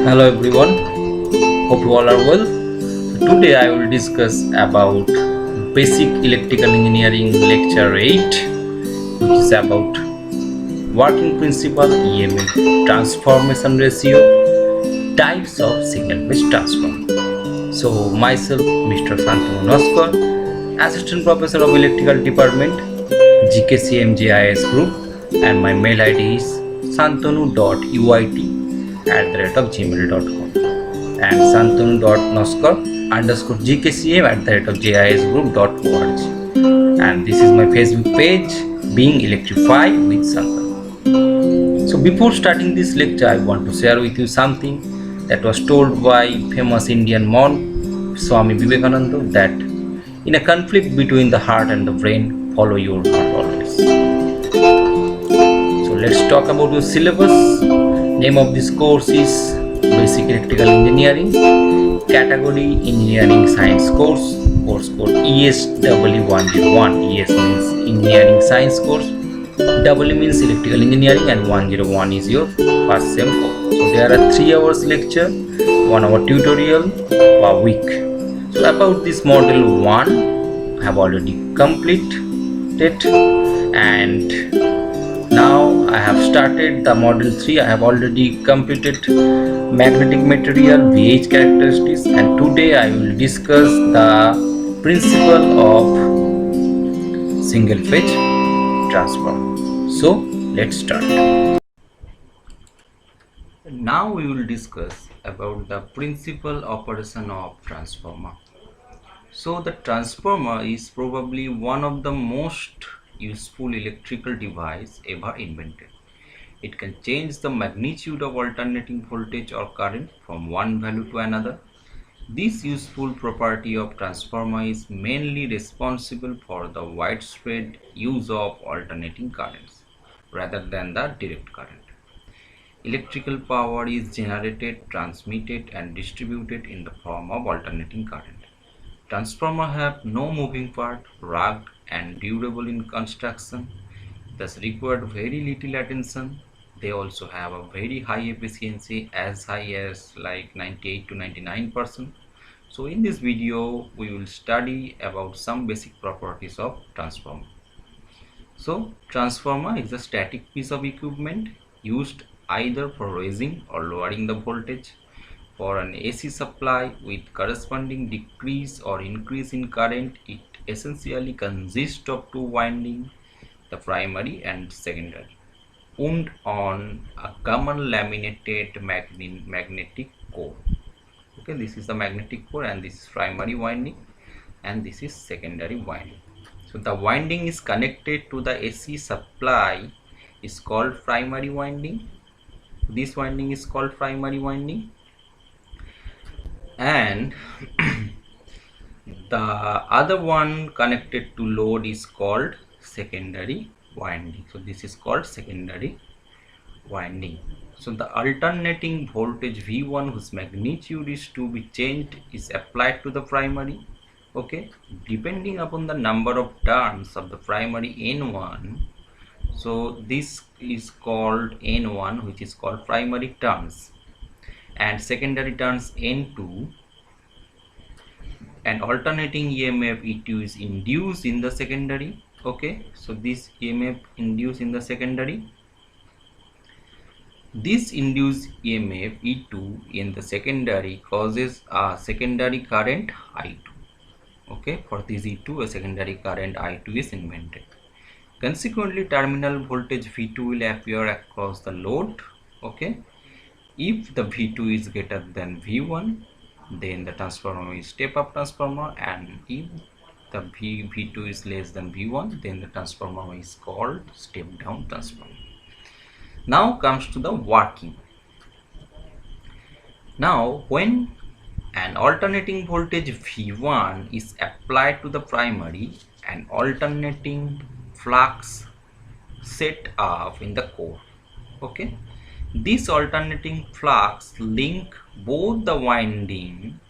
Hello everyone, hope you all are well. Today I will discuss about basic electrical engineering lecture 8, which is about working principle, EMF, transformation ratio, types of single phase transformer. So myself Mr. Santanu Noskar, Assistant Professor of Electrical Department, GKCMJIS Group, and my mail ID is santanu.uit@gmail.com and santanu.noskar_gkcm@gisgroup.org, and this is my Facebook page, Being Electrified with Santanu. So before starting this lecture, I want to share with you something that was told by famous Indian monk Swami Vivekananda, that in a conflict between the heart and the brain, follow your heart always. So let's talk about your syllabus. Name of this course is Basic Electrical Engineering, category Engineering Science course code ESW101. ES means Engineering Science course, W means Electrical Engineering, and 101 is your first sem course. So there are 3 hours lecture, 1 hour tutorial per week. So about this model 1 I have already completed, and now I have started the model 3. I have already completed magnetic material, VH characteristics, and today I will discuss the principle of single phase transformer. So let's start. Now we will discuss about the principal operation of transformer. So the transformer is probably one of the most useful electrical device ever invented. It can change the magnitude of alternating voltage or current from one value to another. This useful property of transformer is mainly responsible for the widespread use of alternating currents rather than the direct current. Electrical power is generated, transmitted, and distributed in the form of alternating current. Transformers have no moving part, rugged and durable in construction, thus required very little attention. They also have a very high efficiency, as high as like 98 to 99%. So in this video we will study about some basic properties of transformer. So transformer is a static piece of equipment used either for raising or lowering the voltage. For an AC supply with corresponding decrease or increase in current, it essentially consists of two windings, the primary and secondary, wound on a common laminated magnetic core. Okay, this is the magnetic core, and this is primary winding, and this is secondary winding. So the winding is connected to the AC supply is called primary winding. This winding is called primary winding, and the other one connected to load is called secondary winding. So this is called secondary winding. So the alternating voltage V1, whose magnitude is to be changed, is applied to the primary. Okay, depending upon the number of turns of the primary N1, so this is called N1, which is called primary turns, and secondary turns N2, and alternating EMF E2 is induced in the secondary. Okay, so this EMF induced in the secondary, this induced EMF E2 in the secondary causes a secondary current I2. Okay, for this E2 a secondary current I2 is invented. Consequently, terminal voltage V2 will appear across the load. Okay, if the V2 is greater than V1, then the transformer is step up transformer, and if the V2 is less than V1, then the transformer is called step down transformer. Now comes to the working. Now when an alternating voltage V1 is applied to the primary, an alternating flux set up in the core. Okay, this alternating flux link both the winding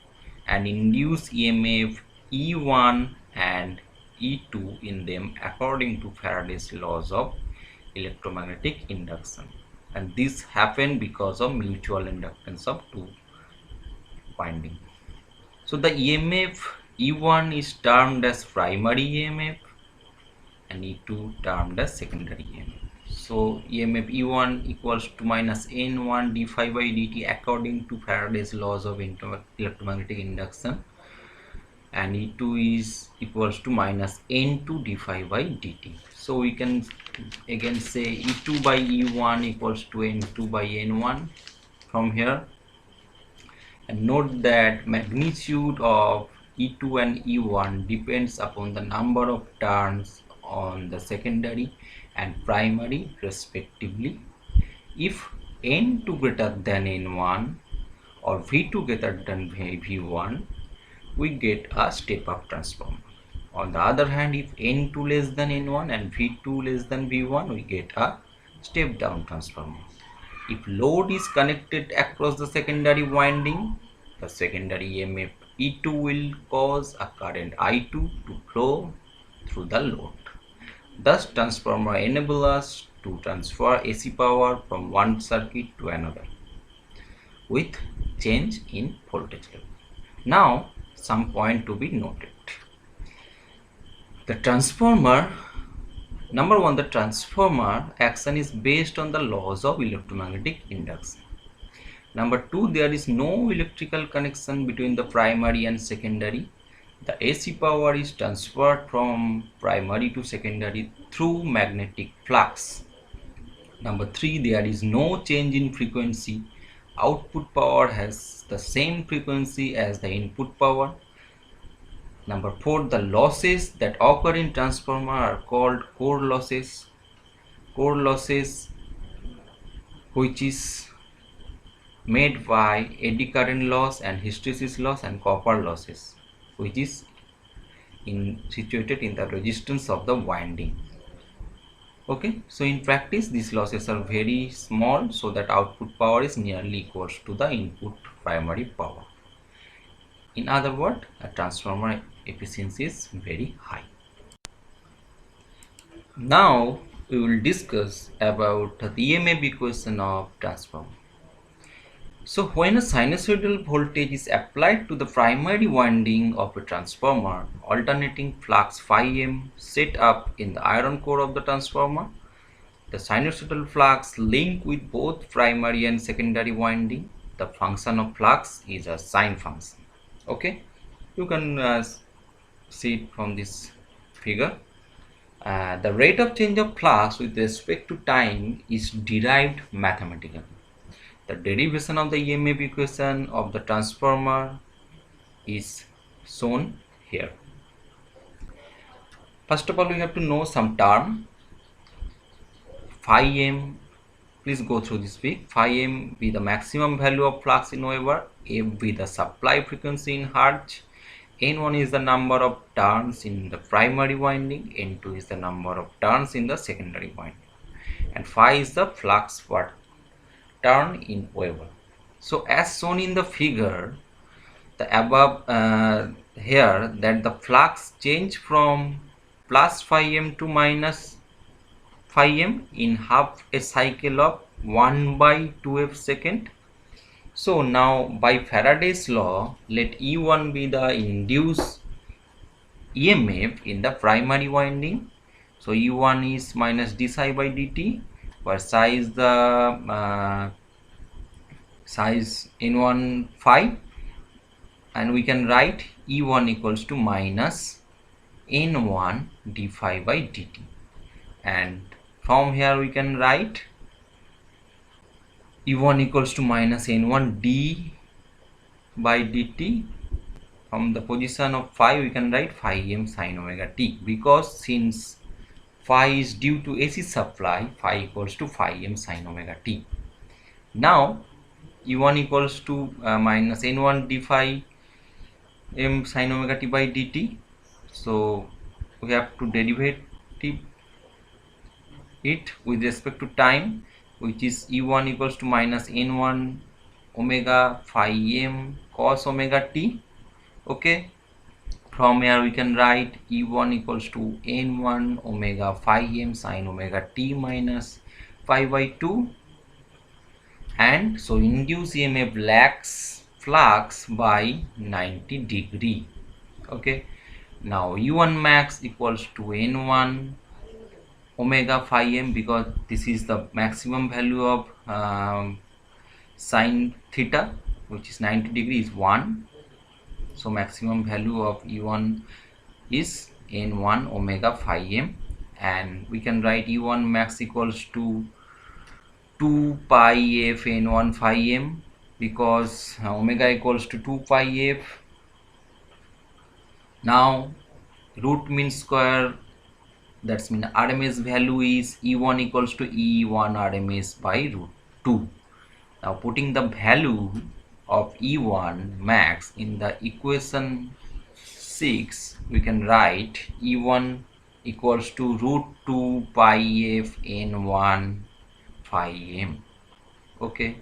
and induce EMF E1 and E2 in them according to Faraday's laws of electromagnetic induction. and this happened because of mutual inductance of two winding. So the EMF E1 is termed as primary EMF and E2 termed as secondary EMF. So EMF E1 equals to minus N1 d phi by dt according to Faraday's laws of electromagnetic induction, and E2 is equals to minus N2 d phi by dt. So we can again say E2 by E1 equals to N2 by N1 from here. And note that magnitude of E2 and E1 depends upon the number of turns on the secondary and primary respectively. If N2 greater than N1 or V2 greater than V1, we get a step-up transformer. On the other hand, if N2 less than N1 and V2 less than V1, we get a step-down transformer. If load is connected across the secondary winding, the secondary EMF E2 will cause a current I2 to flow through the load. Thus, transformer enable us to transfer AC power from one circuit to another with change in voltage level. Now, some point to be noted. The transformer, number one, the transformer action is based on the laws of electromagnetic induction. Number two, there is no electrical connection between the primary and secondary. The AC power is transferred from primary to secondary through magnetic flux. Number three, there is no change in frequency. Output power has the same frequency as the input power. Number four, the losses that occur in transformer are called core losses. Core losses, which is made by eddy current loss and hysteresis loss, and copper losses, which is situated in the resistance of the winding. Okay, so in practice these losses are very small, so that output power is nearly equals to the input primary power. In other words, a transformer efficiency is very high. Now we will discuss about the EMF equation of transformer. So when a sinusoidal voltage is applied to the primary winding of a transformer, alternating flux phi m set up in the iron core of the transformer, the sinusoidal flux link with both primary and secondary winding. The function of flux is a sine function. Okay, you can see it from this figure. The rate of change of flux with respect to time is derived mathematically. The derivation of the EMF equation of the transformer is shown here. First of all, we have to know some term. Phi m, please go through this week. Phi m be the maximum value of flux in Weber, f be the supply frequency in Hertz, n1 is the number of turns in the primary winding, n2 is the number of turns in the secondary winding, and phi is the flux per turn in Weber. So as shown in the figure, the above here, that the flux change from plus phi m to minus phi m in half a cycle of 1 by 2f second. So now by Faraday's law, let E1 be the induced EMF in the primary winding. So E1 is minus d psi by dt, where psi is the size N1 phi, and we can write E1 equals to minus N1 d phi by dt, and from here we can write E1 equals to minus N1 d by dt. From the position of phi we can write phi m sin omega t, because since phi is due to AC supply, phi equals to phi m sin omega t. Now E1 equals to minus N1 d phi m sin omega t by dt. So we have to derivate it with respect to time, which is E1 equals to minus N1 omega phi m cos omega t. Okay, from here we can write E1 equals to N1 omega phi m sin omega t minus phi by 2. and so induced EMF lags flux by 90 degree. Okay, now U1 max equals to N1 omega phi m, because this is the maximum value of sine theta, which is 90 degree, is 1. So maximum value of U1 is N1 omega phi m, and we can write U1 max equals to 2 pi f N1 phi m, because omega equals to 2 pi f. Now root mean square, that's mean RMS value is E1 equals to E1 RMS by root 2. Now putting the value of E1 max in the equation 6, we can write E1 equals to root 2 pi f N1 phi m. Okay,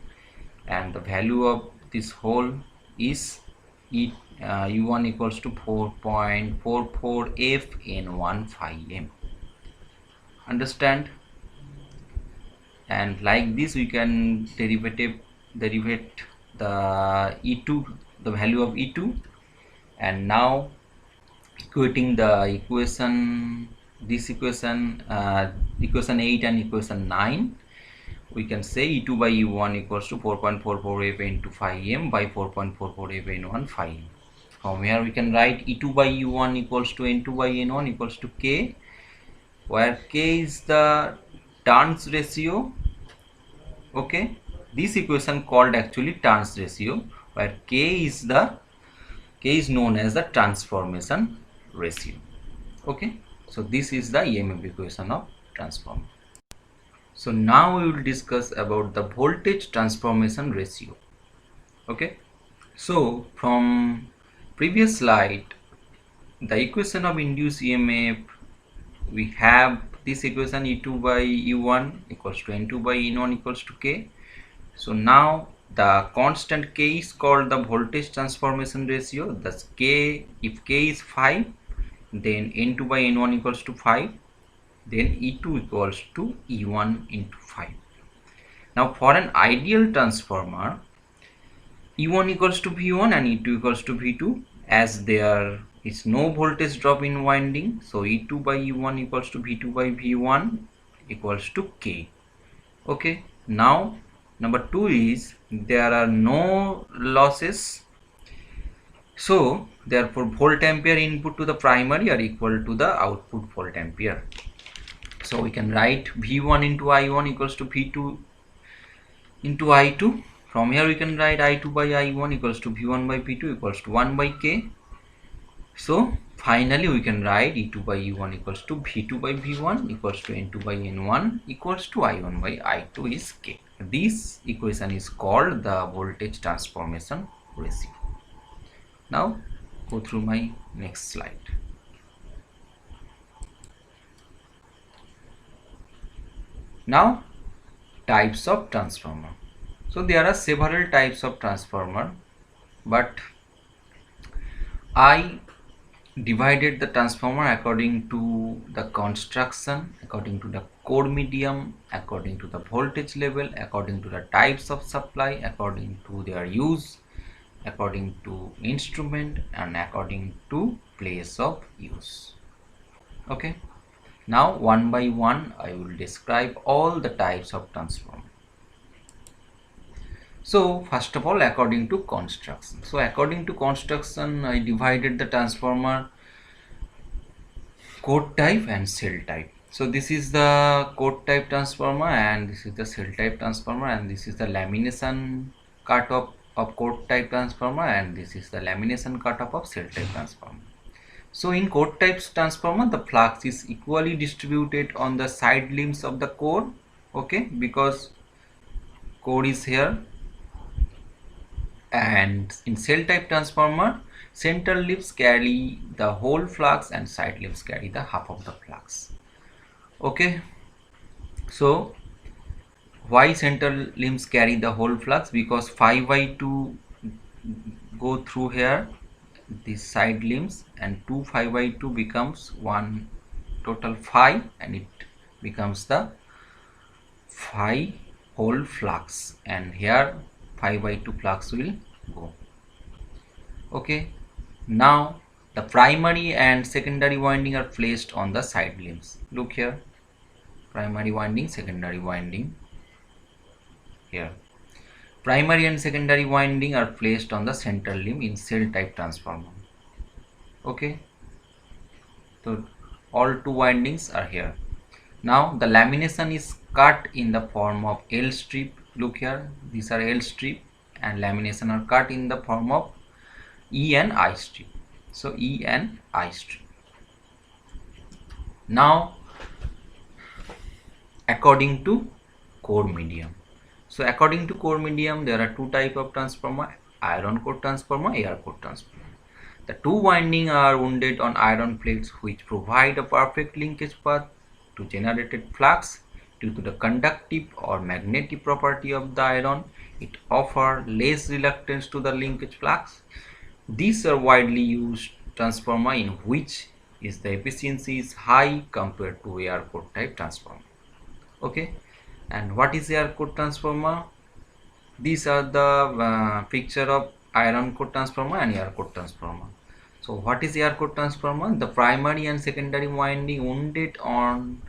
and the value of this whole is U1 equals to 4.44 f N1 phi m. Understand? And like this we can derivate the E2, the value of E2, and now equating the equation, this equation, equation 8 and equation 9, we can say E2 by E1 equals to 4.44 f into phi m by 4.44 f N1 phi m. From here we can write E2 by E1 equals to N2 by N1 equals to K, where K is the turns ratio. Okay, this equation called actually turns ratio, where K is known as the transformation ratio. Okay, so this is the EMF equation of transformer. So now we will discuss about the voltage transformation ratio. Okay, so from previous slide, the equation of induced EMF, we have this equation E2 by E1 equals to N2 by N1 equals to K. So now the constant K is called the voltage transformation ratio. Thus K, if K is 5, then N2 by N1 equals to 5, then E2 equals to E1 into 5. Now for an ideal transformer, E1 equals to V1 and E2 equals to V2, as there is no voltage drop in winding, so E2 by E1 equals to V2 by V1 equals to K. Okay, now number 2 is there are no losses, so therefore volt ampere input to the primary are equal to the output volt ampere. So we can write V1 into I1 equals to V2 into I2. From here we can write I2 by I1 equals to V1 by V2 equals to 1 by K. So finally we can write E2 by E1 equals to V2 by V1 equals to N2 by N1 equals to I1 by I2 is K. This equation is called the voltage transformation ratio. Now go through my next slide. Now types of transformer. So there are several types of transformer, but I divided the transformer according to the construction, according to the core medium, according to the voltage level, according to the types of supply, according to their use, according to instrument, and according to place of use. Okay, now one by one I will describe all the types of transformer. So first of all, according to construction. So according to construction, I divided the transformer coat type and cell type. So this is the coat type transformer, and this is the cell type transformer, and this is the lamination cutoff of coat type transformer, and this is the lamination cutoff of cell type transformer. So in coat type transformer, the flux is equally distributed on the side limbs of the core. Okay, because core is here. And in cell type transformer, central limbs carry the whole flux and side limbs carry the half of the flux. Okay, so why central limbs carry the whole flux? Because 5/2 go through here, these side limbs, and 2 5/2 becomes 1 total 5, and it becomes the 5 hold flux, and here 5/2 flux will go. Okay, now the primary and secondary winding are placed on the side limbs. Look here, primary winding, secondary winding here. Primary and secondary winding are placed on the central limb in cell type transformer. Okay, so all two windings are here. Now the lamination is cut in the form of L strip. Look here, these are L strip, and lamination are cut in the form of E and I strip. So E and I strip. Now according to core medium. So according to core medium, there are two type of transformer: iron core transformer, air core transformer. The two winding are wounded on iron plates, which provide a perfect linkage path to generated flux. Due to the conductive or magnetic property of the iron, it offers less reluctance to the linkage flux. These are widely used transformer in which is the efficiency is high compared to air core type transformer. Okay, and what is air core transformer? These are the picture of iron core transformer and air core transformer. So what is air core transformer? The primary and secondary winding wounded on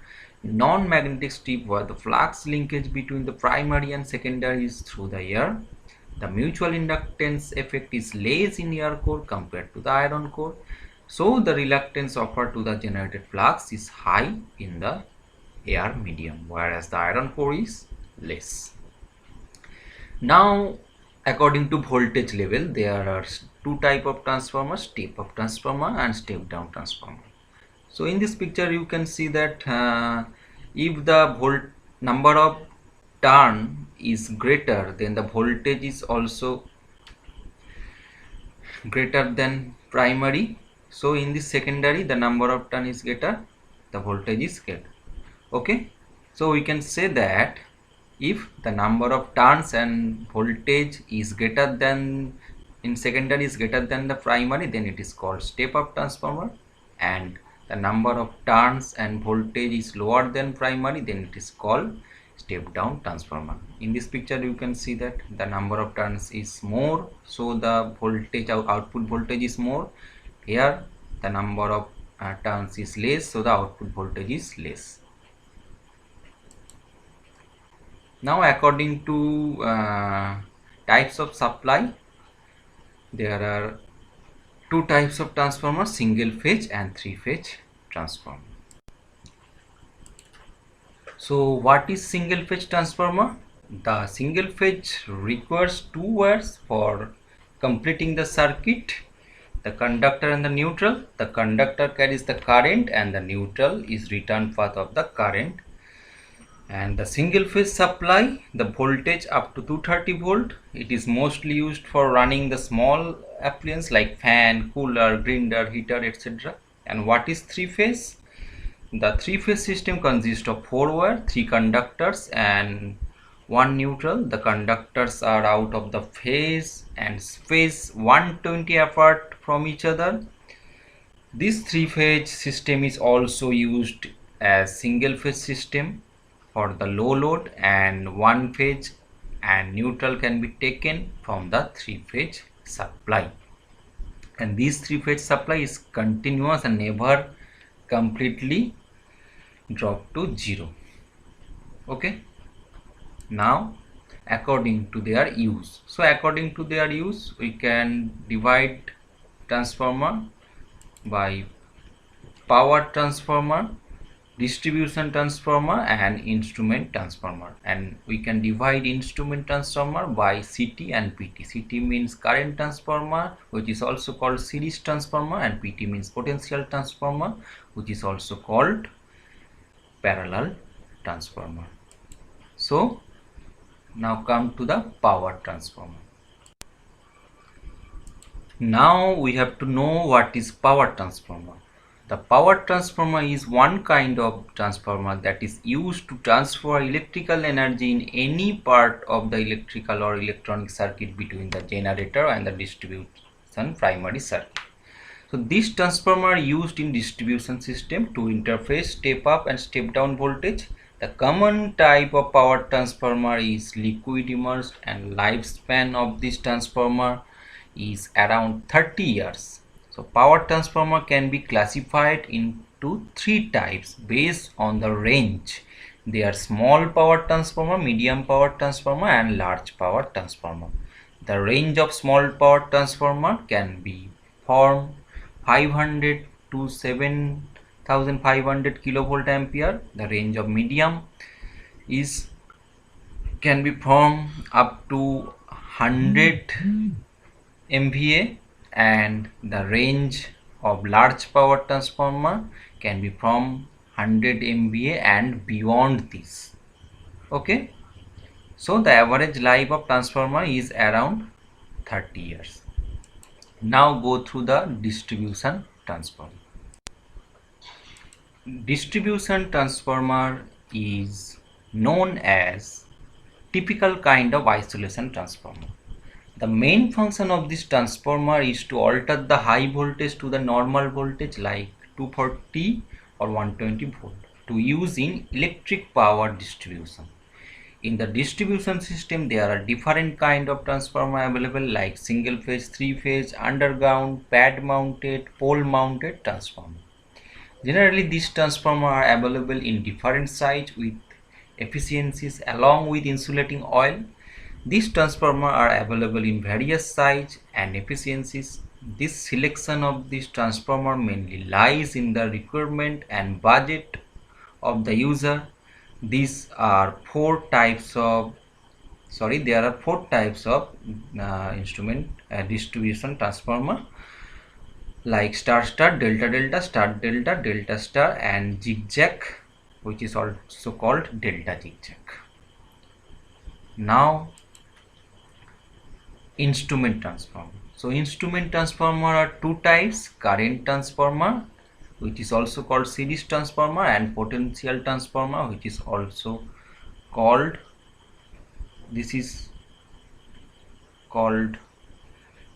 non-magnetic strip where the flux linkage between the primary and secondary is through the air. The mutual inductance effect is less in air core compared to the iron core. So the reluctance offered to the generated flux is high in the air medium, whereas the iron core is less. Now according to voltage level, there are two type of transformers: step up transformer and step down transformer. So in this picture you can see that if the number of turn is greater, then the voltage is also greater than primary. So in this secondary, the number of turn is greater, the voltage is greater. Okay, so we can say that if the number of turns and voltage is greater than in secondary is greater than the primary, then it is called step up transformer, and the number of turns and voltage is lower than primary, then it is called step down transformer. In this picture you can see that the number of turns is more, so the voltage output voltage is more. Here the number of turns is less, so the output voltage is less. Now according to types of supply, there are two types of transformers: single phase and three phase transformer. So what is single phase transformer? The single phase requires two wires for completing the circuit: the conductor and the neutral. The conductor carries the current and the neutral is return path of the current. And the single phase supply the voltage up to 230 volt. It is mostly used for running the small appliances like fan, cooler, grinder, heater, etc. And what is three phase? The three phase system consists of four wire, three conductors and one neutral. The conductors are out of the phase and space 120 apart from each other. This three phase system is also used as single phase system for the low load, and one phase and neutral can be taken from the three phase supply. And this three phase supply is continuous and never completely drop to zero. Okay, now according to their use, so according to their use we can divide transformer by power transformer, distribution transformer and instrument transformer. And we can divide instrument transformer by CT and PT. CT means current transformer, which is also called series transformer, and PT means potential transformer, which is also called parallel transformer. So now come to the power transformer. Now we have to know what is power transformer. The power transformer is one kind of transformer that is used to transfer electrical energy in any part of the electrical or electronic circuit between the generator and the distribution primary circuit. So this transformer used in distribution system to interface step up and step down voltage The common type of power transformer is liquid immersed, and lifespan of this transformer is around 30 years. So power transformer can be classified into three types based on the range. They are small power transformer, medium power transformer and large power transformer. The range of small power transformer can be from 500 to 7500 kilovolt ampere. The range of medium is can be from up to 100 MVA, and the range of large power transformer can be from 100 MVA and beyond this. Okay, so the average life of transformer is around 30 years. Now go through the distribution transformer. Distribution transformer is known as typical kind of isolation transformer. The main function of this transformer is to alter the high voltage to the normal voltage like 240 or 120 volt to use in electric power distribution. In the distribution system, there are different kind of transformer available like single phase, three phase, underground, pad mounted, pole mounted transformer. Generally, these transformers are available in different size with efficiencies along with insulating oil. These transformers are available in various size and efficiencies. This selection of this transformer mainly lies in the requirement and budget of the user. These are there are four types of instrument distribution transformer like star star, delta delta, star delta, delta star and zigzag, which is also called delta zigzag. Now instrument transformer. So instrument transformer are two types: current transformer, which is also called series transformer, and potential transformer, which is also called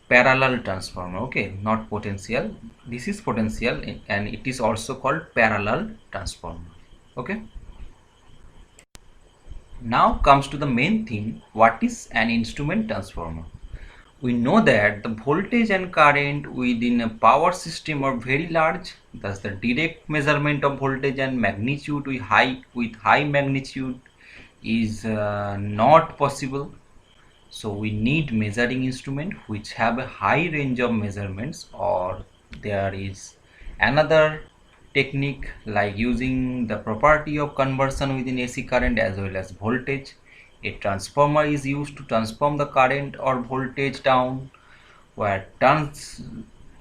parallel transformer. Okay, not potential, this is potential and it is also called parallel transformer. Okay, now comes to the main thing, what is an instrument transformer? We know that the voltage and current within a power system are very large, thus the direct measurement of voltage and magnitude with high magnitude is not possible. So we need measuring instrument which have a high range of measurements, or there is another technique like using the property of conversion within AC current as well as voltage. A transformer is used to transform the current or voltage down, where turns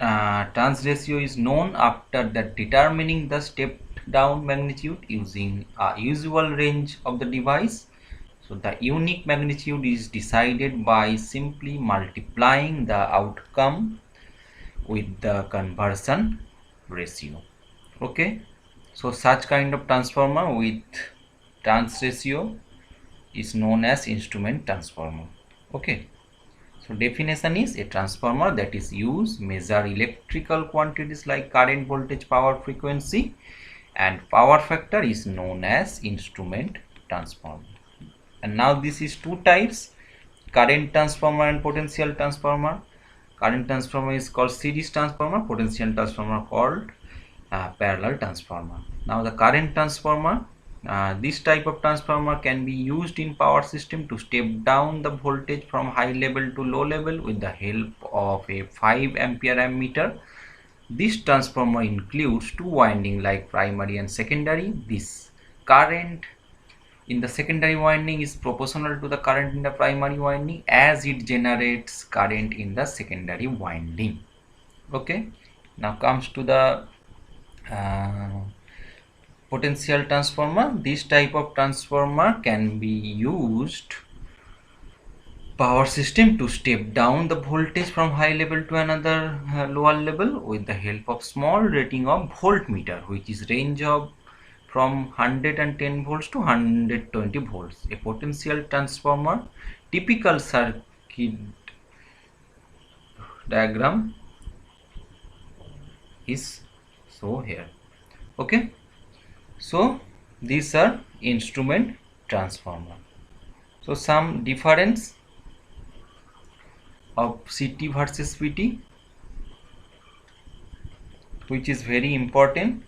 ratio is known after that determining the step down magnitude using a usual range of the device. So the unique magnitude is decided by simply multiplying the outcome with the conversion ratio. Okay, so such kind of transformer with turns ratio is known as instrument transformer. Okay, so definition is a transformer that is used measure electrical quantities like current, voltage, power, frequency, and power factor is known as instrument transformer. And now this is two types: current transformer and potential transformer. Current transformer is called series transformer, potential transformer called parallel transformer. Now the current transformer, this type of transformer can be used in power system to step down the voltage from high level to low level with the help of a 5 ampere ammeter. This transformer includes two windings like primary and secondary. This current in the secondary winding is proportional to the current in the primary winding as it generates current in the secondary winding. Okay, now comes to the potential transformer. This type of transformer can be used power system to step down the voltage from high level to another lower level with the help of small rating of voltmeter, which is range of from 110 volts to 120 volts. A potential transformer typical circuit diagram is so here. Okay, so These are instrument transformer. So some difference of CT versus PT, which is very important,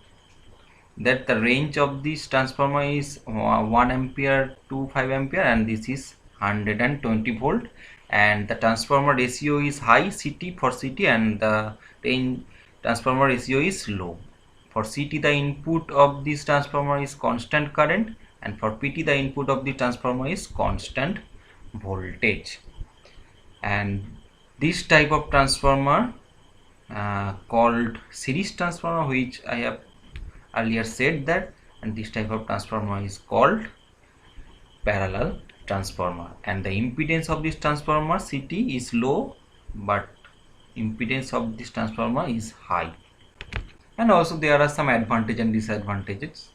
that the range of this transformer is 1 ampere to 5 ampere, and this is 120 volt, and the transformer ratio is high CT for CT, and the range transformer ratio is low. For CT the input of this transformer is constant current, and for PT the input of the transformer is constant voltage. And this type of transformer called series transformer, which I have earlier said that, and this type of transformer is called parallel transformer, and the impedance of this transformer CT is low, but impedance of this transformer is high. And also there are some advantages and disadvantages.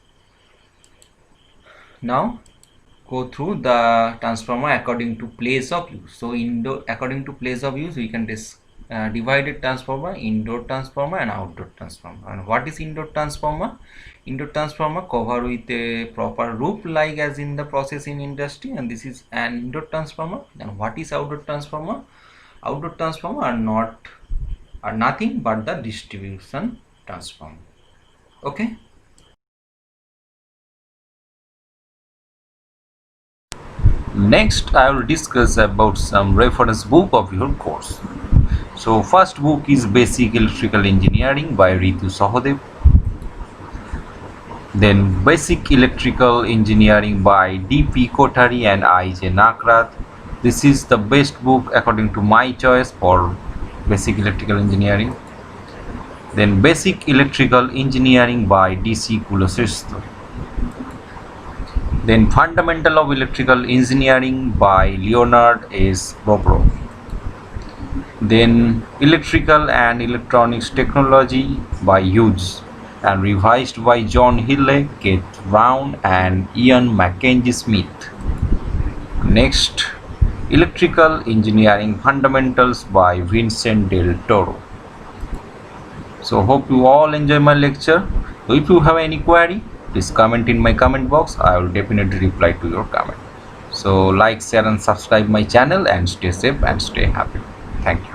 Now go through the transformer according to place of use. So according to place of use, we can divide a transformer, indoor transformer and outdoor transformer. And what is indoor transformer? Indoor transformer covered with a proper roof, like as in the process in industry, and this is an indoor transformer. And what is outdoor transformer? Outdoor transformer are nothing but the distribution transformer. Okay. Next, I will discuss about some reference book of your course. So, first book is Basic Electrical Engineering by Ritu Sahadev. Then Basic Electrical Engineering by D.P. Kothari and I.J. Nakrath. This is the best book according to my choice for Basic Electrical Engineering. Then Basic Electrical Engineering by D.C. Kuloshrestha. Then Fundamental of Electrical Engineering by Leonard S. Bobrow. Then Electrical and Electronics Technology by Hughes and revised by John Hille, Keith Brown and Ian Mackenzie Smith. Next, Electrical Engineering Fundamentals by Vincent Del Toro. So hope you all enjoy my lecture. So if you have any query, please comment in my comment box. I will definitely reply to your comment. So like, share and subscribe my channel, and stay safe and stay happy. Thank you.